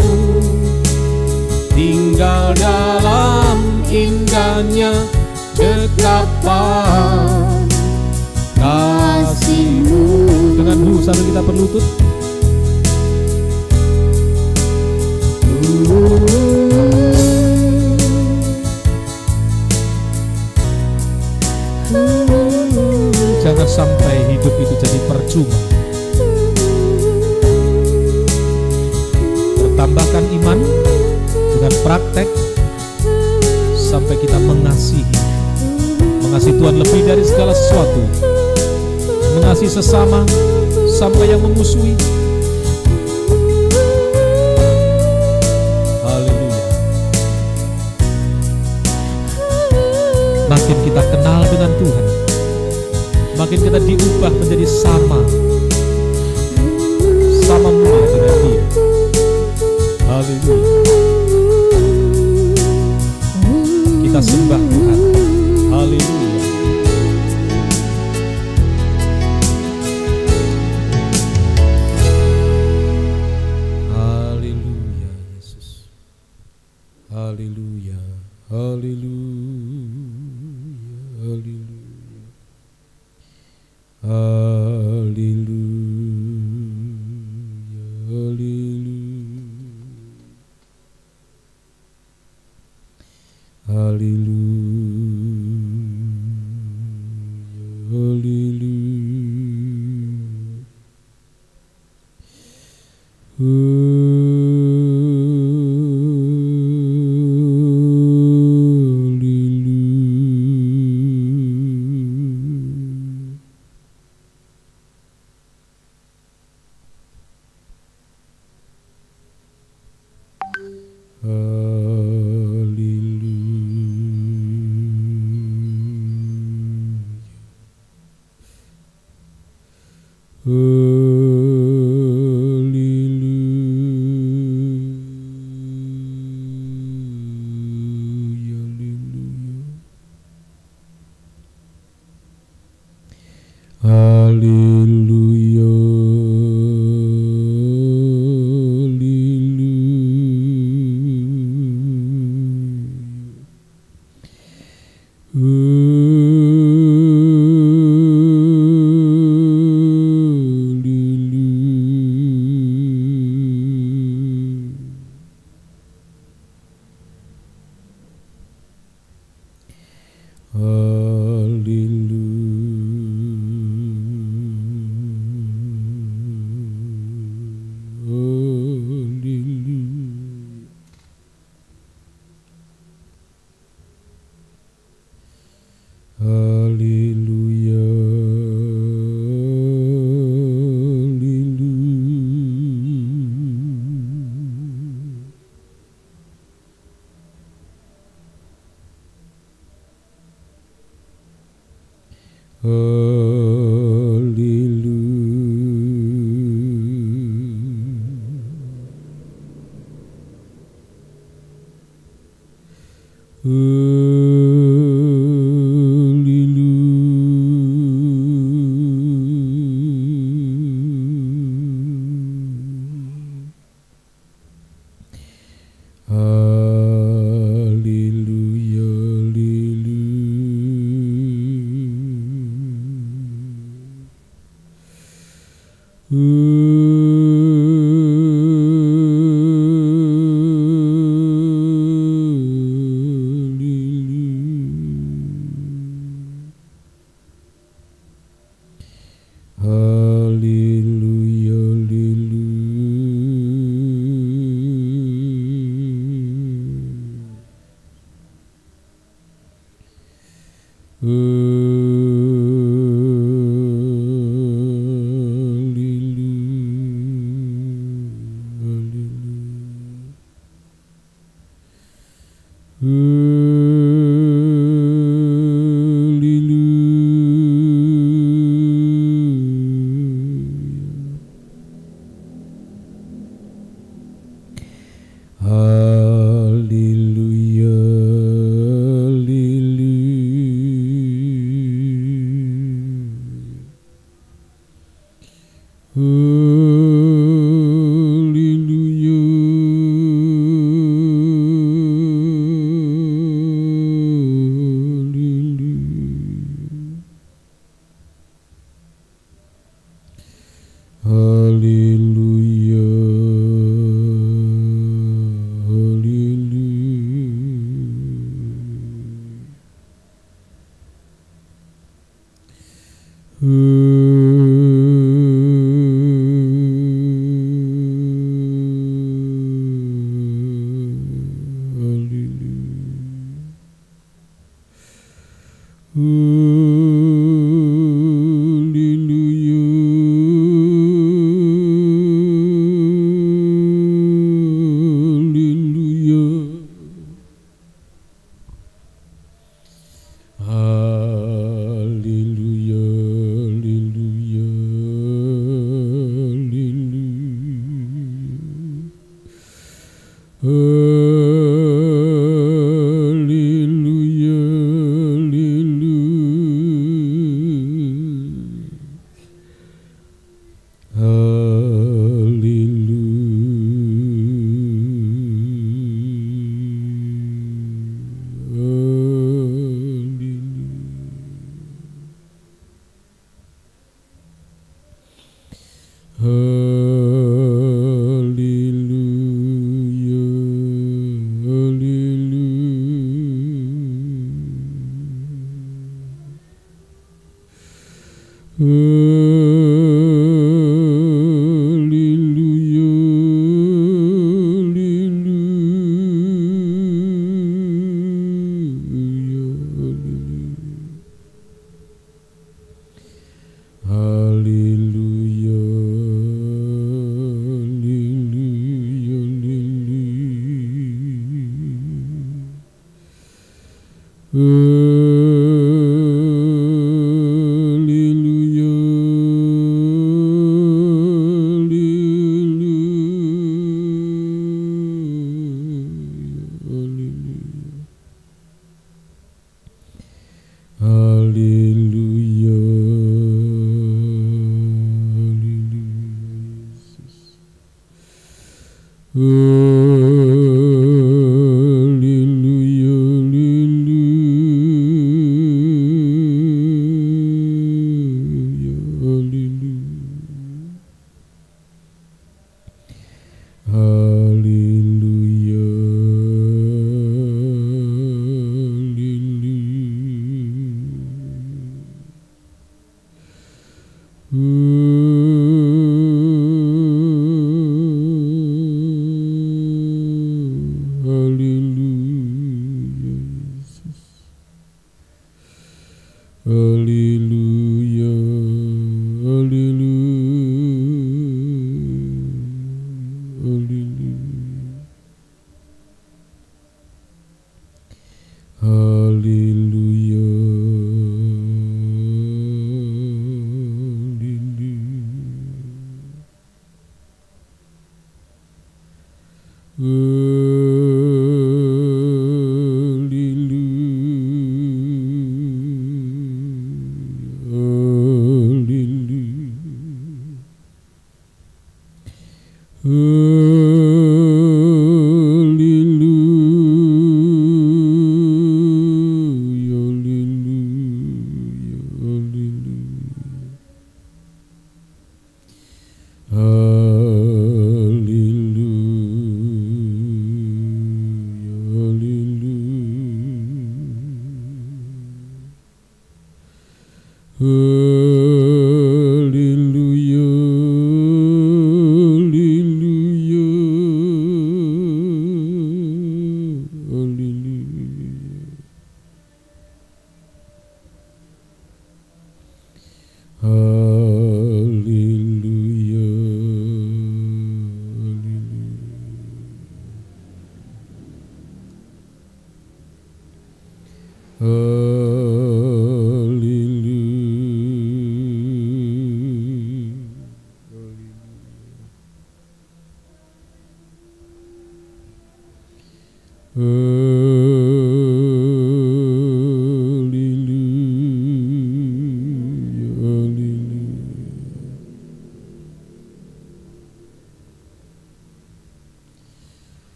tinggal dalam indahnya dekatan kasih-Mu. Dengan hening sambil kita berlutut. Jangan sampai hidup itu jadi percuma. Bertambahkan iman dengan praktek sampai kita mengasihi Tuhan lebih dari segala sesuatu, mengasihi sesama sampai yang memusuhi. Haleluya. Makin kita kenal dengan Tuhan, makin kita diubah menjadi sama mulia dengan Dia. Haleluya. Kita sembah Tuhan. Haleluya. Haleluya Yesus. Haleluya. Haleluya. Haleluya. Haleluya. Haleluya. Haleluya.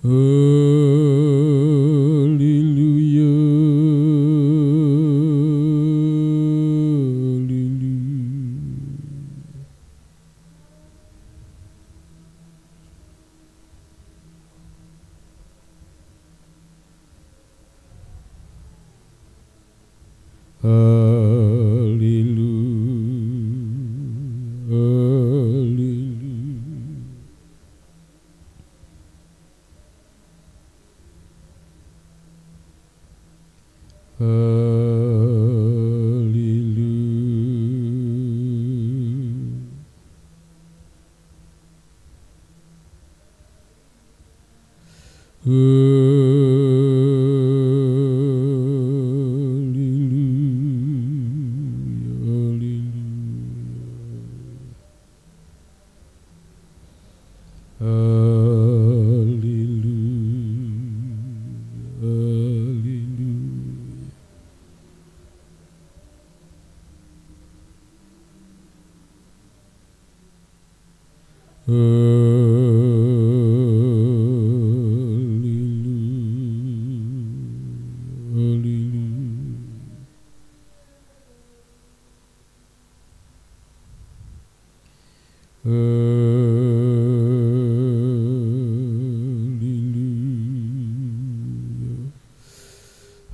Haleluya,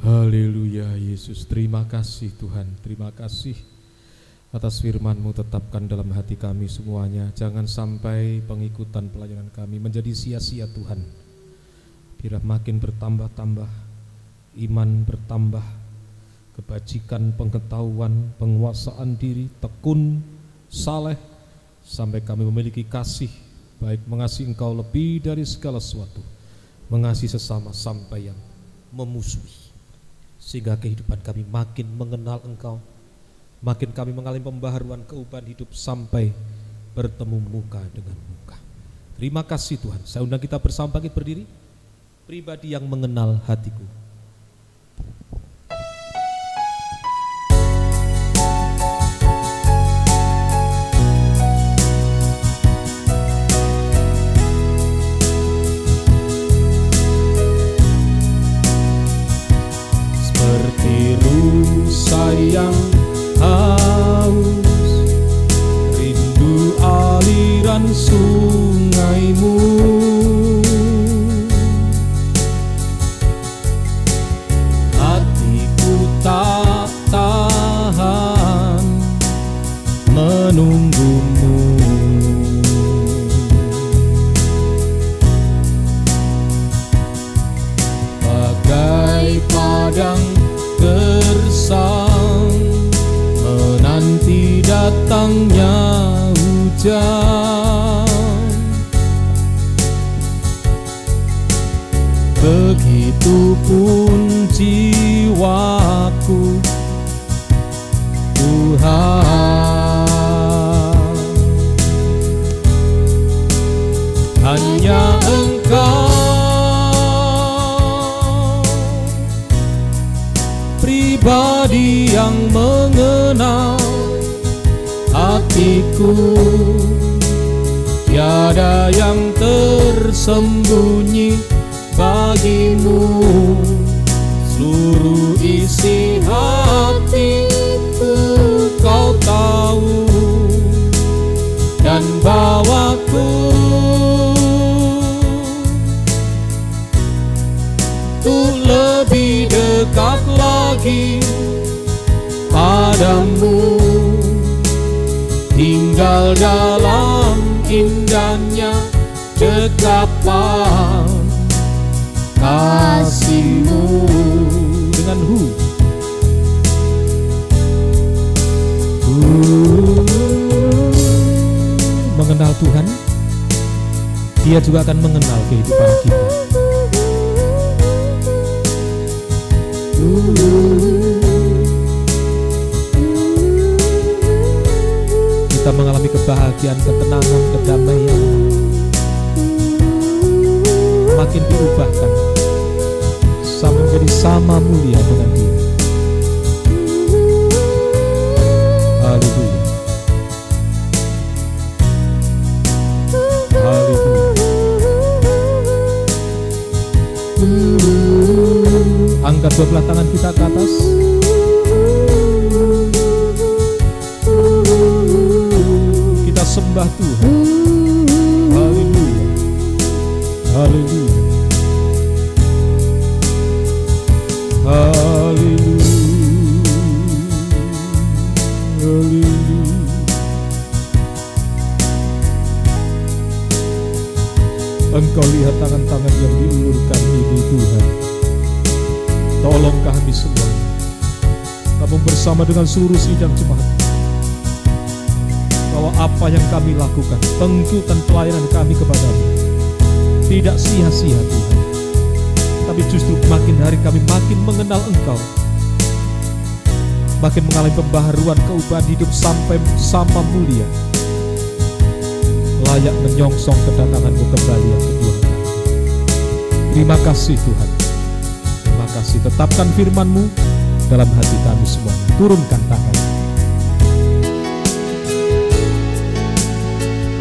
Haleluya Yesus, terima kasih Tuhan, terima kasih atas firman-Mu. Tetapkan dalam hati kami semuanya, jangan sampai pengikutan pelayanan kami menjadi sia-sia Tuhan. Biar makin bertambah-tambah, iman bertambah, kebajikan, pengetahuan, penguasaan diri, tekun, saleh, sampai kami memiliki kasih, baik mengasihi Engkau lebih dari segala sesuatu, mengasihi sesama sampai yang memusuhi. Sehingga kehidupan kami makin mengenal Engkau, makin kami mengalami pembaharuan keubah hidup sampai bertemu muka dengan muka. Terima kasih Tuhan. Saya undang kita bersama bangkit berdiri. Pribadi yang mengenal hatiku. Sayang haus, rindu aliran sungai-Mu. Hatiku tak tahan menunggu-Mu. Bagai padang gersang menanti datangnya hujan, begitupun jiwaku Tuhan, hanya Engkau pribadi yang mengenal hatiku. Tiada yang tersembunyi bagi-Mu. Seluruh isi hatiku Kau tahu, dan bawaku untuk lebih dekat lagi padamu, tinggal dalam indahnya dekapan kasih-Mu. Dengan mengenal Tuhan, Dia juga akan mengenal kehidupan kita. Kita mengalami kebahagiaan, ketenangan, kedamaian, makin diubahkan sampai menjadi sama mulia dengan Dia. Haleluya. Haleluya. kedua belah tangan kita ke atas. Kita sembah Tuhan. Haleluya. Haleluya. Haleluya. Haleluya. Engkau lihat tangan-tangan yang diulurkan ini Tuhan. Tolong kami semua. Kamu bersama dengan seluruh sidang jemaat, bahwa apa yang kami lakukan, pengikutan pelayanan kami kepadamu, tidak sia-sia Tuhan, tapi justru makin hari kami makin mengenal Engkau, makin mengalami pembaharuan keubahan hidup sampai sama mulia, layak menyongsong kedatangan-Mu kembali yang kedua kali. Terima kasih Tuhan. Terima kasih. Tetapkan firman-Mu dalam hati kami semua. Turunkan tangan.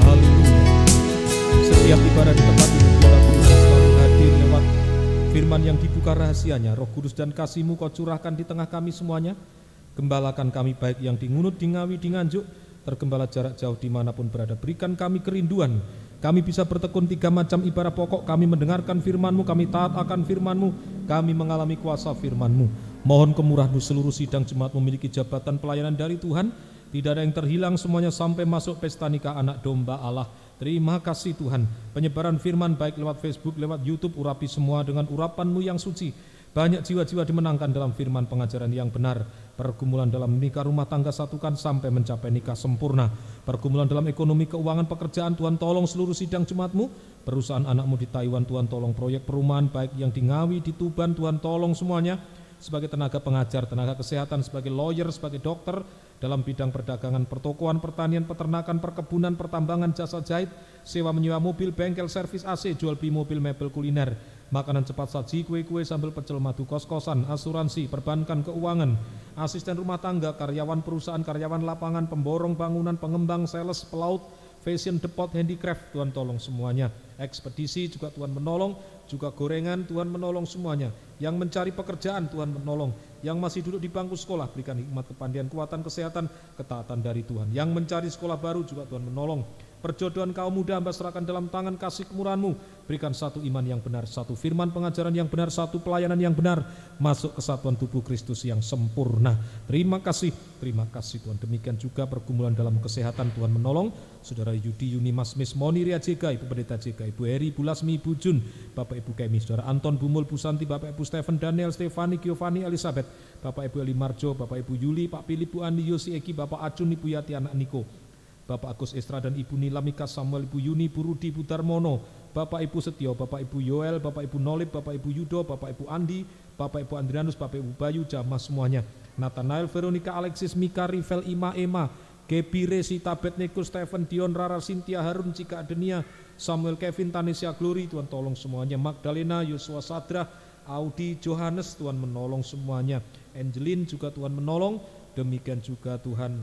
Haleluya. Setiap ibadah di tempat ini Tuhan selalu hadir lewat firman yang dibuka rahasianya. Roh Kudus dan kasih-Mu Kau curahkan di tengah kami semuanya. Gembalakan kami baik yang di Ngunut, di Ngawi, di Nganjuk, tergembala jarak jauh dimanapun berada. Berikan kami kerinduan, kami bisa bertekun 3 macam ibadah pokok. Kami mendengarkan firman-Mu, kami taat akan firman-Mu, kami mengalami kuasa firman-Mu. Mohon kemurahan-Mu, seluruh sidang jemaat memiliki jabatan pelayanan dari Tuhan, tidak ada yang terhilang, semuanya sampai masuk pesta nikah anak domba Allah. Terima kasih Tuhan. Penyebaran firman baik lewat Facebook, lewat YouTube, urapi semua dengan urapan-Mu yang suci. Banyak jiwa-jiwa dimenangkan dalam firman pengajaran yang benar. Pergumulan dalam nikah rumah tangga satukan sampai mencapai nikah sempurna. Pergumulan dalam ekonomi, keuangan, pekerjaan, Tuhan tolong seluruh sidang jemaat-Mu. Perusahaan anak-Mu di Taiwan, Tuhan tolong. Proyek perumahan baik yang di Ngawi, di Tuban, Tuhan tolong semuanya. Sebagai tenaga pengajar, tenaga kesehatan, sebagai lawyer, sebagai dokter, dalam bidang perdagangan, pertokoan, pertanian, peternakan, perkebunan, pertambangan, jasa jahit, sewa menyewa mobil, bengkel, servis AC, jual beli mobil, mebel, kuliner, makanan cepat saji, kue-kue, sambal pecel, madu, kos-kosan, asuransi, perbankan, keuangan, asisten rumah tangga, karyawan perusahaan, karyawan lapangan, pemborong bangunan, pengembang, sales, pelaut, fashion, depot, handicraft, Tuhan tolong semuanya. Ekspedisi juga Tuhan menolong, juga gorengan Tuhan menolong semuanya. Yang mencari pekerjaan Tuhan menolong, yang masih duduk di bangku sekolah berikan hikmat, kepandian, kekuatan, kesehatan, ketaatan dari Tuhan. Yang mencari sekolah baru juga Tuhan menolong. Perjodohan kaum muda hamba serahkan dalam tangan kasih kemurahan-Mu. Berikan satu iman yang benar, satu firman pengajaran yang benar, satu pelayanan yang benar, masuk kesatuan tubuh Kristus yang sempurna. Terima kasih Tuhan. Demikian juga pergumulan dalam kesehatan Tuhan menolong. Saudara Yudi, Yuni, Mas Mis, Moni, Ria Jega, Ibu Pendeta Jega, Ibu Eri, Bu Lasmi, Ibu Jun, Bapak Ibu Kemi, Saudara Anton, Bumul, Bu Santi, Bapak Ibu Stephen, Daniel, Stefani, Giovanni, Elizabeth, Bapak Ibu Eli Marjo, Bapak Ibu Yuli, Pak Pilip, Bu Andi, Yosi, Eki, Bapak Acun, Ibu Yati, anak Niko, Bapak Agus Estra dan Ibu Nilamika, Samuel, Ibu Yuni, Bu Rudi, Bu Darmono, Bapak Ibu Setio, Bapak Ibu Yoel, Bapak Ibu Nolip, Bapak Ibu Yudo, Bapak Ibu Andi, Bapak Ibu Andrianus, Bapak Ibu Bayu, jamaah semuanya, Nathanael, Veronica, Alexis, Mika, Rivel, Ima, Ema, Gebi, Resi, Tabet, Neko, Stephen, Dion, Rara, Cynthia, Harun, Cika, Adenia, Samuel, Kevin, Tanesia, Glory, Tuhan tolong semuanya. Magdalena, Yosua, Sadra, Audi, Johannes, Tuhan menolong semuanya. Angelin juga Tuhan menolong. Demikian juga Tuhan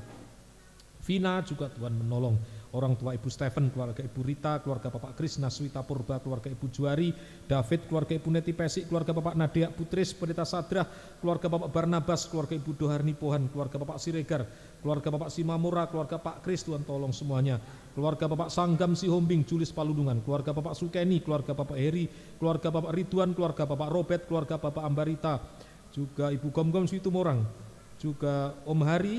Vina juga Tuhan menolong. Orang tua Ibu Stephen, keluarga Ibu Rita, keluarga Bapak Krisna, Swita Purba, keluarga Ibu Juari, David, keluarga Ibu Neti Pesik, keluarga Bapak Nadia Putris, Pendeta Sadrah, keluarga Bapak Barnabas, keluarga Ibu Doharni Pohan, keluarga Bapak Siregar, keluarga Bapak Simamura, keluarga Pak Kris, Tuhan tolong semuanya. Keluarga Bapak Sanggam Sihombing, Julis Palundungan, keluarga Bapak Sukeni, keluarga Bapak Heri, keluarga Bapak Ridwan, keluarga Bapak Robert, keluarga Bapak Ambarita, juga Ibu Gom-Gom Situmorang, juga Om Hari,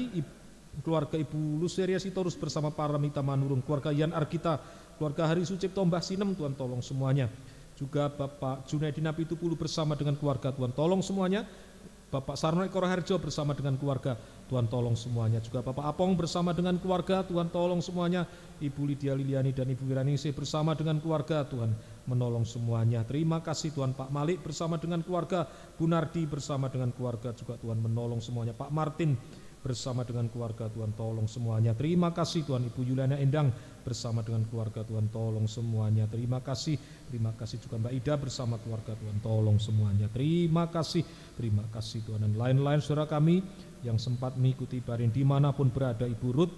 keluarga Ibu Luceria Sitorus bersama Paramita Manurung, keluarga Yan Arkita, keluarga Hari Sucipto Mbah Sinem, Tuhan tolong semuanya. Juga Bapak Junaidi Napitupulu bersama dengan keluarga, Tuhan tolong semuanya. Bapak Sarno Eko Harjo bersama dengan keluarga, Tuhan tolong semuanya. Juga Bapak Apong bersama dengan keluarga, Tuhan tolong semuanya. Ibu Lydia Liliani dan Ibu Wiraningsih bersama dengan keluarga, Tuhan menolong semuanya. Terima kasih Tuhan. Pak Malik bersama dengan keluarga, Bu Nardi bersama dengan keluarga juga Tuhan menolong semuanya. Pak Martin bersama dengan keluarga, Tuhan tolong semuanya. Terima kasih Tuhan. Ibu Yuliana Endang bersama dengan keluarga, Tuhan tolong semuanya. Terima kasih juga Mbak Ida bersama keluarga, Tuhan tolong semuanya. Terima kasih Tuhan. Dan lain-lain saudara kami yang sempat mengikuti ibadah dimanapun berada, Ibu Ruth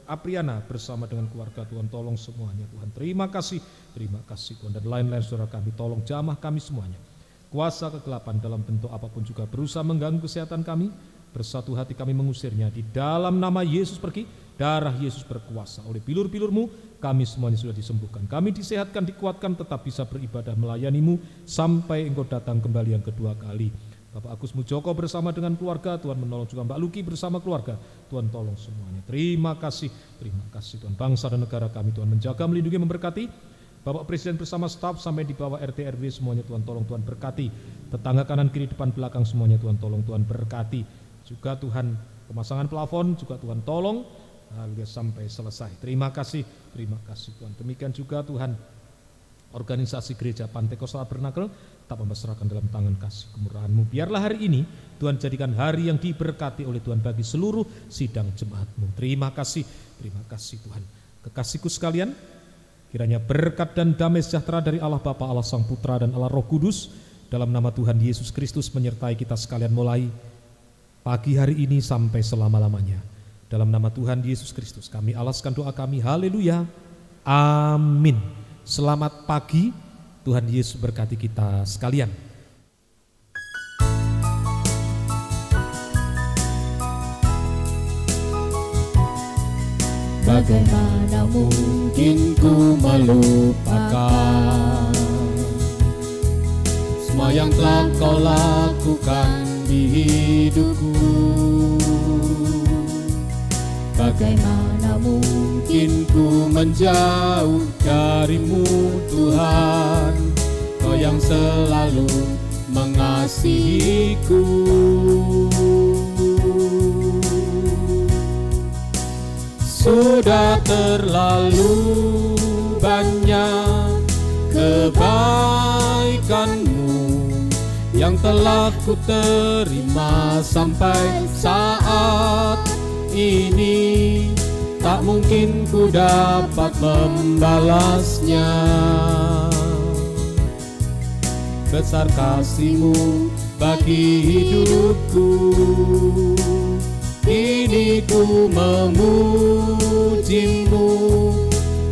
Apriana bersama dengan keluarga, Tuhan tolong semuanya Tuhan. Terima kasih Tuhan. Dan lain-lain saudara kami, tolong jamaah kami semuanya. kuasa kegelapan dalam bentuk apapun juga berusaha mengganggu kesehatan kami, bersatu hati kami mengusirnya. Di dalam nama Yesus pergi, darah Yesus berkuasa. Oleh bilur-bilur-Mu kami semuanya sudah disembuhkan. Kami disehatkan, dikuatkan, tetap bisa beribadah melayani-Mu sampai Engkau datang kembali yang kedua kali. Bapak Agus Mujoko bersama dengan keluarga, Tuhan menolong juga Mbak Luki bersama keluarga, Tuhan tolong semuanya. Terima kasih Tuhan. Bangsa dan negara kami Tuhan menjaga, melindungi, memberkati. Bapak Presiden bersama staf sampai di bawah RT RW semuanya Tuhan tolong, Tuhan berkati. Tetangga kanan kiri depan belakang semuanya Tuhan tolong, Tuhan berkati. Juga Tuhan pemasangan plafon juga Tuhan tolong, haleluya, sampai selesai. Terima kasih Tuhan. Demikian juga Tuhan organisasi gereja Pantai Kosta Tabernakel tak memberserahkan dalam tangan kasih kemurahan-Mu. Biarlah hari ini Tuhan jadikan hari yang diberkati oleh Tuhan bagi seluruh sidang jemaat-Mu. Terima kasih Tuhan. Kekasihku sekalian, kiranya berkat dan damai sejahtera dari Allah Bapa, Allah Sang Putra dan Allah Roh Kudus dalam nama Tuhan Yesus Kristus menyertai kita sekalian mulai pagi hari ini sampai selama-lamanya. Dalam nama Tuhan Yesus Kristus kami alaskan doa kami. Haleluya. Amin. Selamat pagi. Tuhan Yesus berkati kita sekalian. Bagaimana mungkin ku melupakan semua yang telah Kau lakukan di hidupku. Bagaimana mungkin ku menjauh dari-Mu Tuhan, Kau yang selalu mengasihiku. Sudah terlalu banyak kebaikan-Mu yang telah ku terima sampai saat ini, tak mungkin ku dapat membalasnya. Besar kasih-Mu bagi hidupku, kini ku memuji-Mu,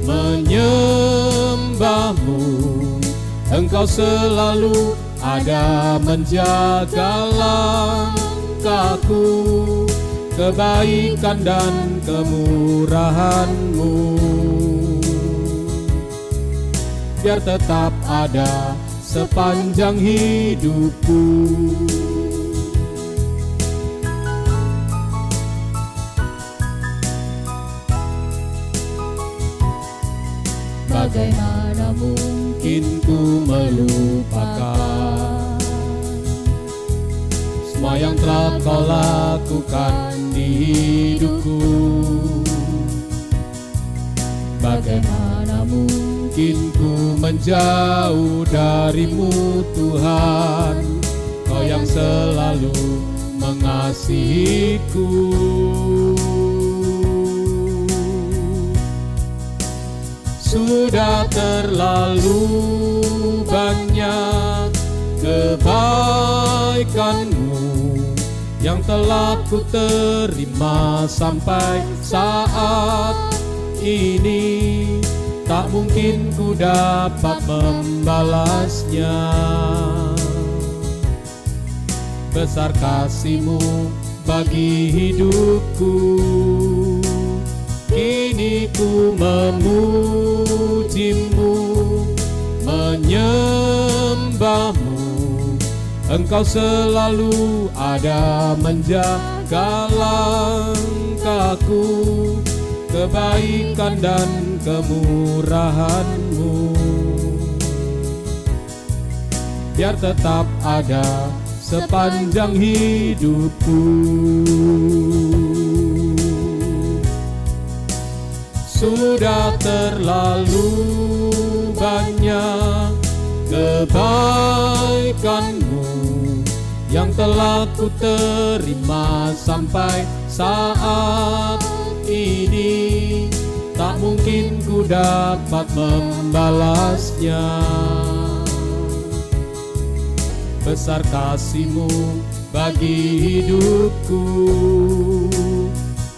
menyembah-Mu. Engkau selalu ada menjaga langkahku, kebaikan dan kemurahan-Mu biar tetap ada sepanjang hidupku. Bagaimana mungkin ku melupakan semua yang telah Kau lakukan di hidupku. Bagaimana mungkin ku menjauh dari-Mu Tuhan, Kau yang selalu mengasihiku. Sudah terlalu banyak kebaikan-Mu yang telah ku terima sampai saat ini, tak mungkin ku dapat membalasnya. Besar kasih-Mu bagi hidupku, kini ku memuji-Mu, menyembah-Mu. Engkau selalu ada menjaga langkahku, kebaikan dan kemurahan-Mu biar tetap ada sepanjang hidupku. Sudah terlalu banyak kebaikan-Mu yang telah ku terima sampai saat ini, tak mungkin ku dapat membalasnya. Besar kasih-Mu bagi hidupku,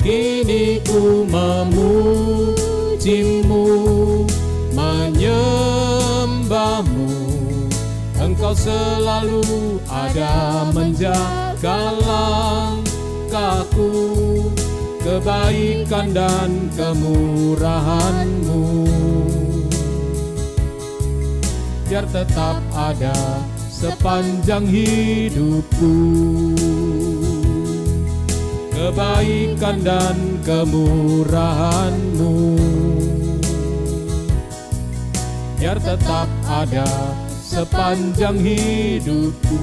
kini ku memuji-Mu, menyembah-Mu. Engkau selalu ada menjaga langkahku, kebaikan dan kemurahan-Mu biar tetap ada sepanjang hidupku. Kebaikan dan kemurahan-Mu biar tetap ada sepanjang hidupku.